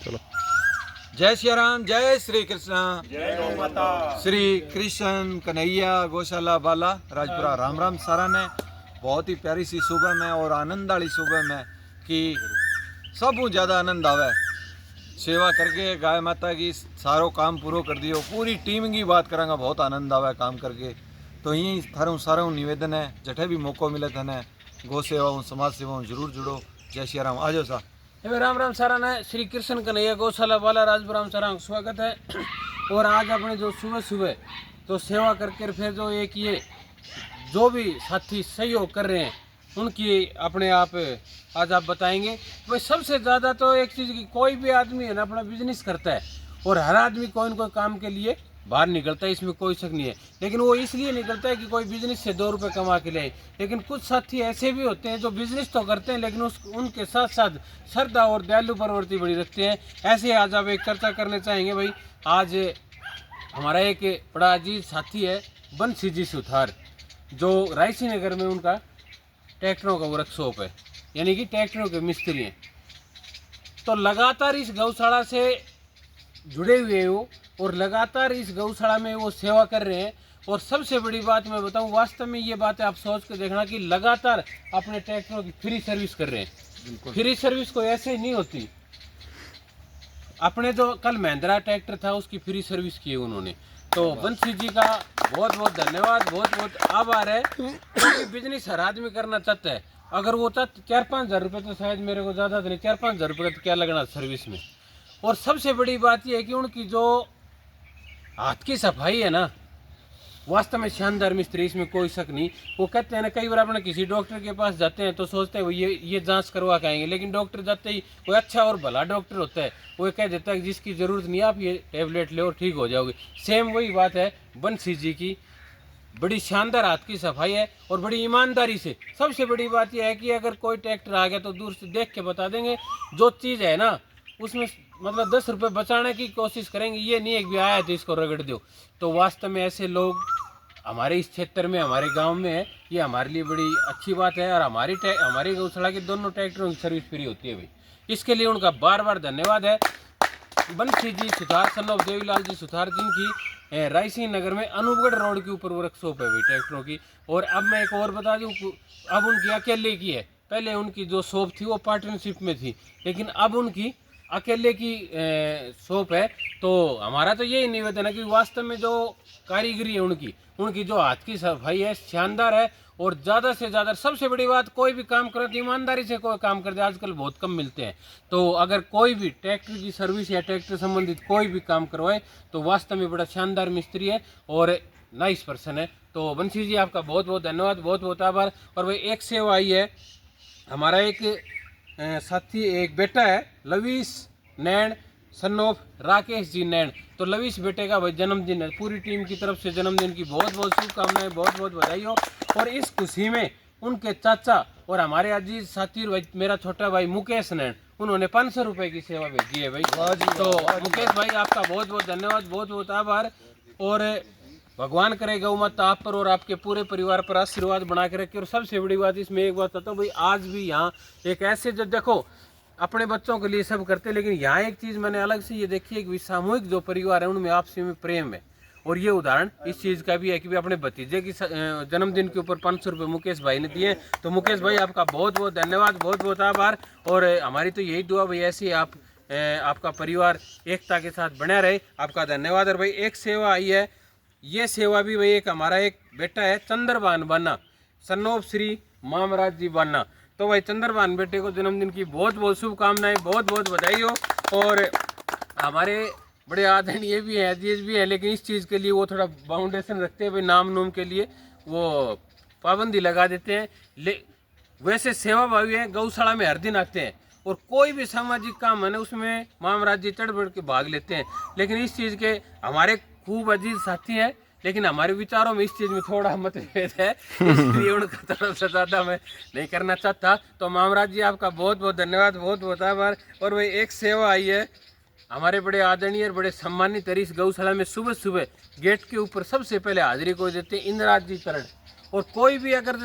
चलो। जय श्री राम, जय श्री कृष्ण, जय गौ माता। श्री कृष्ण कन्हैया गौशाला बाला राजपुरा। राम राम सारा ने। बहुत ही प्यारी सी सुबह में और आनंद वाली सुबह में कि सबू ज़्यादा आनंद आवे सेवा करके गाय माता की सारो काम पूरा कर दियो। पूरी टीम की बात करांगा, बहुत आनंद आवे काम करके। तो यही थारों सारों निवेदन है, जठे भी मौको मिले थाने गौ सेवाओं समाज सेवाओं जरूर जुड़ो। जय श्री राम। आ जाओ सा। राम राम सारा ने। श्री कृष्ण कन्हैया गौशाला वाला राजपुरा सारा स्वागत है। और आज अपने जो सुबह सुबह तो सेवा करके फिर जो एक ये जो भी साथी सहयोग कर रहे हैं उनकी अपने आप आज आप बताएंगे। भाई सबसे ज़्यादा तो एक चीज़ की, कोई भी आदमी है ना अपना बिजनेस करता है और हर आदमी कोई न कोई काम के लिए बाहर निकलता है, इसमें कोई शक नहीं है। लेकिन वो इसलिए निकलता है कि कोई बिजनेस से 2 रुपये कमा के ले। लेकिन कुछ साथी ऐसे भी होते हैं जो बिजनेस तो करते हैं लेकिन उनके साथ साथ श्रद्धा और दयालु प्रवृत्ति बड़ी रखते हैं। ऐसे आज आप एक चर्चा करने चाहेंगे। भाई आज हमारा एक बड़ा अजीज साथी है बंसी जी सुथार, जो रायसी नगर में उनका ट्रैक्टरों का वर्कशॉप है, यानी कि ट्रैक्टरों के मिस्त्री हैं। तो लगातार इस गौशाला से जुड़े हुए हैं वो, और लगातार इस गौशाला में वो सेवा कर रहे हैं। और सबसे बड़ी बात मैं बताऊं, वास्तव में ये बात है आप सोच के देखना कि लगातार अपने ट्रैक्टरों की फ्री सर्विस कर रहे हैं। फ्री सर्विस कोई ऐसे नहीं होती। अपने जो कल महिंद्रा ट्रैक्टर था उसकी फ्री सर्विस की है उन्होंने। तो बंसी जी का बहुत बहुत धन्यवाद, बहुत बहुत आभार है। क्योंकि बिजनेस हर आदमी करना चाहता है। अगर वो चाहता 4-5 हज़ार रुपये तो शायद मेरे को ज़्यादा नहीं, 4-5 हज़ार रुपये तो क्या लगना सर्विस में। और सबसे बड़ी बात यह है कि उनकी जो हाथ की सफाई है ना, वास्तव में शानदार मिस्त्री, इसमें कोई शक नहीं। वो कहते हैं ना, कई बार अपने किसी डॉक्टर के पास जाते हैं तो सोचते हैं वो ये जांच करवा के आएंगे, लेकिन डॉक्टर जाते ही कोई अच्छा और भला डॉक्टर होता है, वो कह देता है जिसकी ज़रूरत नहीं, आप ये टेबलेट ले और ठीक हो जाओगे। सेम वही बात है बंसी जी की। बड़ी शानदार हाथ की सफाई है और बड़ी ईमानदारी से। सबसे बड़ी बात यह है कि अगर कोई ट्रैक्टर आ गया तो दूर से देख के बता देंगे। जो चीज़ है ना उसमें मतलब 10 रुपये बचाने की कोशिश करेंगे। ये नहीं है कि आया तो इसको रगड़ दो। तो वास्तव में ऐसे लोग हमारे इस क्षेत्र में, हमारे गांव में है। ये हमारे लिए बड़ी अच्छी बात है। और हमारी गौशाला के दोनों ट्रैक्टरों की सर्विस फ्री होती है भाई। इसके लिए उनका बार बार धन्यवाद है। बंसी जी सुथार सन ऑफ देवीलाल जी सुथार, जिनकी रायसी नगर में अनूपगढ़ रोड के ऊपर वर्कशॉप है भाई ट्रैक्टरों की। और अब मैं एक और बता दूं, अब उनकी अकेले की है। पहले उनकी जो शॉप थी वो पार्टनरशिप में थी, लेकिन अब उनकी अकेले की शॉप है। तो हमारा तो यही निवेदन है कि वास्तव में जो कारीगरी है उनकी जो हाथ की सफाई है शानदार है। और ज़्यादा से ज़्यादा सबसे बड़ी बात, कोई भी काम करो तो ईमानदारी से कोई काम करते, आजकल बहुत कम मिलते हैं। तो अगर कोई भी ट्रैक्टर की सर्विस या ट्रैक्टर संबंधित कोई भी काम करवाए तो वास्तव में बड़ा शानदार मिस्त्री है और नाइस पर्सन है। तो बंसी जी आपका बहुत बहुत धन्यवाद, बहुत बहुत आभार। और भाई एक सेवा आई है, हमारा एक साथी, एक बेटा है लवीश नैन सन ऑफ राकेश जी नैन। तो लवीश बेटे का भाई जन्मदिन है। पूरी टीम की तरफ से जन्मदिन की बहुत बहुत शुभकामनाएं, बहुत बहुत बधाई हो। और इस खुशी में उनके चाचा और हमारे अजीज साथी भाई, मेरा छोटा भाई मुकेश नैन, उन्होंने 500 रुपये की सेवा भेजी है भाई। तो मुकेश भाई आपका बहुत बहुत धन्यवाद, बहुत बहुत आभार। और भगवान करे गौ माता आप पर और आपके पूरे परिवार पर आशीर्वाद बना के रखे। और सबसे बड़ी बात इसमें एक बात बताता हूँ भाई, आज भी यहाँ एक ऐसे, जो देखो अपने बच्चों के लिए सब करते हैं, लेकिन यहाँ एक चीज़ मैंने अलग से ये देखी है कि सामूहिक जो परिवार है उनमें आपसी में प्रेम है। और ये उदाहरण इस चीज़ का भी है कि अपने भतीजे की जन्मदिन के ऊपर 500 रुपये मुकेश भाई ने दिए। तो मुकेश भाई आपका बहुत बहुत धन्यवाद, बहुत बहुत आभार। और हमारी तो यही दुआ भाई, ऐसी आपका परिवार एकता के साथ बना रहे। आपका धन्यवाद। और भाई एक सेवा आई है, ये सेवा भी भाई एक हमारा एक बेटा है चंद्रभान बान्ना, सन ऑफ श्री मामराज जी बान्ना। तो भाई चंद्रभान बेटे को जन्मदिन की बहुत बहुत शुभकामनाएं, बहुत बहुत बधाई हो। और हमारे बड़े आदरणीय भी हैं, अजीज भी हैं, लेकिन इस चीज़ के लिए वो थोड़ा बाउंडेशन रखते हैं भाई, नाम नूम के लिए वो पाबंदी लगा देते हैं। वैसे सेवा भावी हैं, गौशाला में हर दिन आते हैं और कोई भी सामाजिक काम है ना उसमें मामराज जी चढ़ बढ़ के भाग लेते हैं। लेकिन इस चीज़ के हमारे खूब अजीज साथी हैं, लेकिन हमारे विचारों में इस चीज़ में थोड़ा मतभेद है, इसलिए उनका तरफ से ज़्यादा मैं नहीं करना चाहता। तो मामराज जी आपका बहुत बहुत धन्यवाद, बहुत बहुत आभार। और भाई एक सेवा आई है, हमारे बड़े आदरणीय और बड़े सम्मानित इस गौशाला में सुबह सुबह गेट के ऊपर सबसे पहले हाजिरी को देते हैं इंद्राज जी तरड़। और कोई भी अगर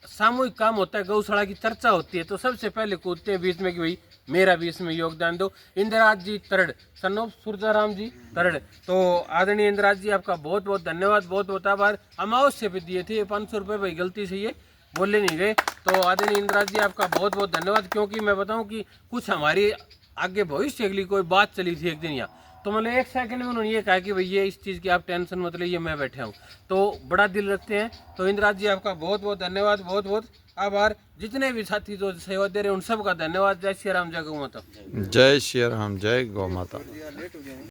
सामूहिक काम होता है, गौशाला की चर्चा होती है, तो सबसे पहले कूदते हैं बीच में कि भाई मेरा भी इसमें योगदान दो। इंदिराज जी तरड़, सन ऑफ सुरजाराम जी तरड़, तो आदरणीय इंदिराज जी आपका बहुत बहुत धन्यवाद, बहुत बहुत आभार। अमावस्या पे दिए थे ये 500 रुपये, भाई गलती से ये बोले नहीं गए। तो आदरणीय इंदिराज जी आपका बहुत बहुत धन्यवाद, क्योंकि मैं बताऊं कि कुछ हमारी आगे भविष्य के लिए कोई बात चली थी एक दिन यहाँ, तो मतलब 1 सेकंड में उन्होंने ये कहा कि भाई ये इस चीज़ की आप टेंशन मत लीजिए, मैं बैठा हूँ, तो बड़ा दिल रखते हैं। तो इंदिराज जी आपका बहुत बहुत धन्यवाद, बहुत बहुत आभार। जितने भी साथी जो सेवा दे रहे हैं उन सबका धन्यवाद। जय श्री राम, जय गौ माता। जय श्री राम, जय गौ माता।